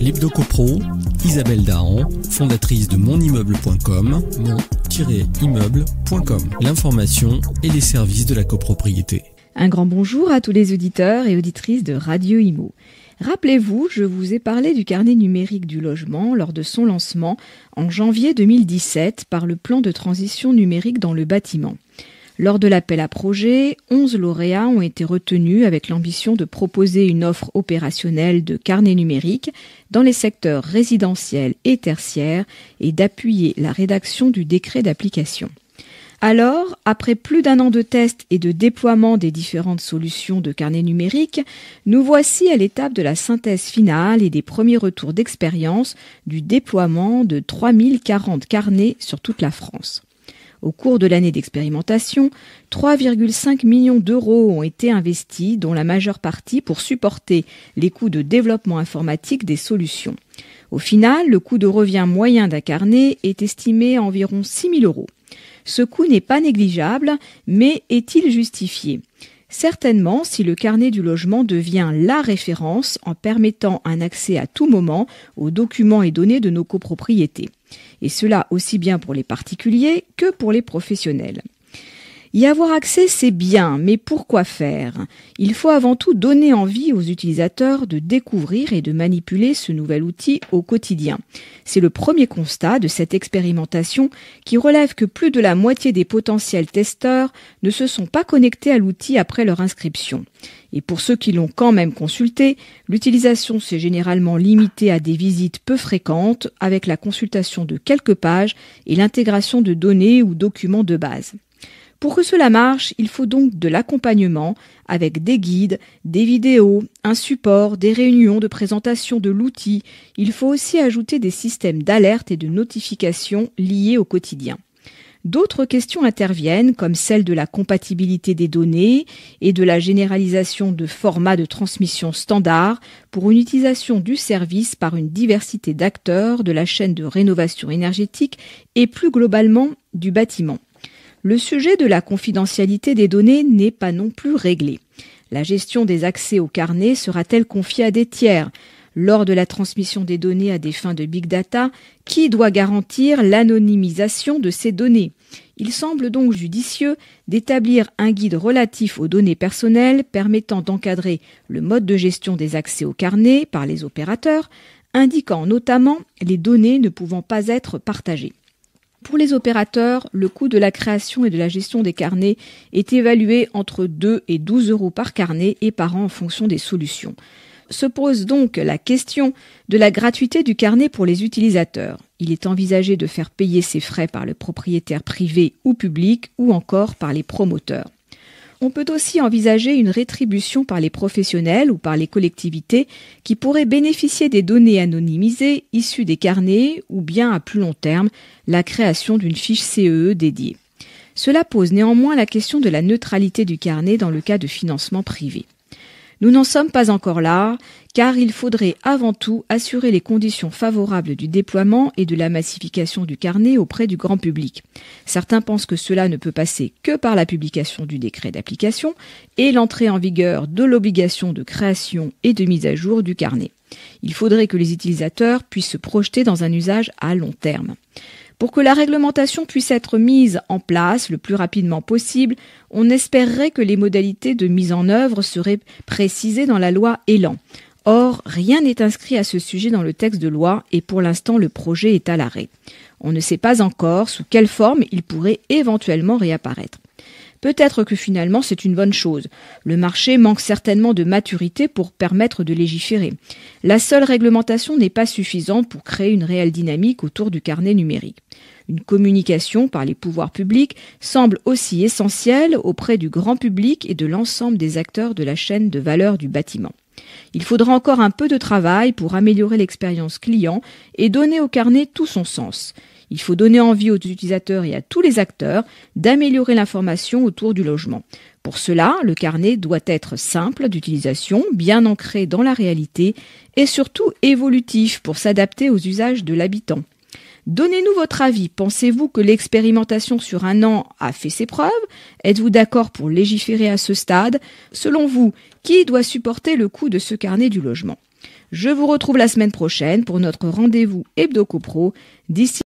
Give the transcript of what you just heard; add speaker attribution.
Speaker 1: L'Hebdo-Copro, Isabelle Dahan, fondatrice de monimmeuble.com, mon-immeuble.com. L'information et les services de la copropriété.
Speaker 2: Un grand bonjour à tous les auditeurs et auditrices de Radio Imo. Rappelez-vous, je vous ai parlé du carnet numérique du logement lors de son lancement en janvier 2017 par le plan de transition numérique dans le bâtiment. Lors de l'appel à projet, 11 lauréats ont été retenus avec l'ambition de proposer une offre opérationnelle de carnet numérique dans les secteurs résidentiels et tertiaires et d'appuyer la rédaction du décret d'application. Alors, après plus d'un an de tests et de déploiement des différentes solutions de carnet numérique, nous voici à l'étape de la synthèse finale et des premiers retours d'expérience du déploiement de 3040 carnets sur toute la France. Au cours de l'année d'expérimentation, 3,5 millions d'euros ont été investis, dont la majeure partie pour supporter les coûts de développement informatique des solutions. Au final, le coût de revient moyen d'un carnet est estimé à environ 6 000 euros. Ce coût n'est pas négligeable, mais est-il justifié ? Certainement si le carnet du logement devient la référence en permettant un accès à tout moment aux documents et données de nos copropriétés. Et cela aussi bien pour les particuliers que pour les professionnels. Y avoir accès, c'est bien, mais pourquoi faire ? Il faut avant tout donner envie aux utilisateurs de découvrir et de manipuler ce nouvel outil au quotidien. C'est le premier constat de cette expérimentation qui relève que plus de la moitié des potentiels testeurs ne se sont pas connectés à l'outil après leur inscription. Et pour ceux qui l'ont quand même consulté, l'utilisation s'est généralement limitée à des visites peu fréquentes avec la consultation de quelques pages et l'intégration de données ou documents de base. Pour que cela marche, il faut donc de l'accompagnement avec des guides, des vidéos, un support, des réunions de présentation de l'outil. Il faut aussi ajouter des systèmes d'alerte et de notification liés au quotidien. D'autres questions interviennent, comme celle de la compatibilité des données et de la généralisation de formats de transmission standard pour une utilisation du service par une diversité d'acteurs de la chaîne de rénovation énergétique et plus globalement du bâtiment. Le sujet de la confidentialité des données n'est pas non plus réglé. La gestion des accès au carnet sera-t-elle confiée à des tiers ? Lors de la transmission des données à des fins de big data, qui doit garantir l'anonymisation de ces données ? Il semble donc judicieux d'établir un guide relatif aux données personnelles permettant d'encadrer le mode de gestion des accès au carnet par les opérateurs, indiquant notamment les données ne pouvant pas être partagées. Pour les opérateurs, le coût de la création et de la gestion des carnets est évalué entre 2 et 12 euros par carnet et par an en fonction des solutions. Se pose donc la question de la gratuité du carnet pour les utilisateurs. Il est envisagé de faire payer ces frais par le propriétaire privé ou public ou encore par les promoteurs. On peut aussi envisager une rétribution par les professionnels ou par les collectivités qui pourraient bénéficier des données anonymisées issues des carnets ou bien à plus long terme la création d'une fiche CEE dédiée. Cela pose néanmoins la question de la neutralité du carnet dans le cas de financement privé. Nous n'en sommes pas encore là, car il faudrait avant tout assurer les conditions favorables du déploiement et de la massification du carnet auprès du grand public. Certains pensent que cela ne peut passer que par la publication du décret d'application et l'entrée en vigueur de l'obligation de création et de mise à jour du carnet. Il faudrait que les utilisateurs puissent se projeter dans un usage à long terme. Pour que la réglementation puisse être mise en place le plus rapidement possible, on espérerait que les modalités de mise en œuvre seraient précisées dans la loi Elan. Or, rien n'est inscrit à ce sujet dans le texte de loi et pour l'instant le projet est à l'arrêt. On ne sait pas encore sous quelle forme il pourrait éventuellement réapparaître. Peut-être que finalement c'est une bonne chose. Le marché manque certainement de maturité pour permettre de légiférer. La seule réglementation n'est pas suffisante pour créer une réelle dynamique autour du carnet numérique. Une communication par les pouvoirs publics semble aussi essentielle auprès du grand public et de l'ensemble des acteurs de la chaîne de valeur du bâtiment. Il faudra encore un peu de travail pour améliorer l'expérience client et donner au carnet tout son sens. Il faut donner envie aux utilisateurs et à tous les acteurs d'améliorer l'information autour du logement. Pour cela, le carnet doit être simple d'utilisation, bien ancré dans la réalité et surtout évolutif pour s'adapter aux usages de l'habitant. Donnez-nous votre avis. Pensez-vous que l'expérimentation sur un an a fait ses preuves ? Êtes-vous d'accord pour légiférer à ce stade ? Selon vous, qui doit supporter le coût de ce carnet du logement ? Je vous retrouve la semaine prochaine pour notre rendez-vous Hebdo Copro. D'ici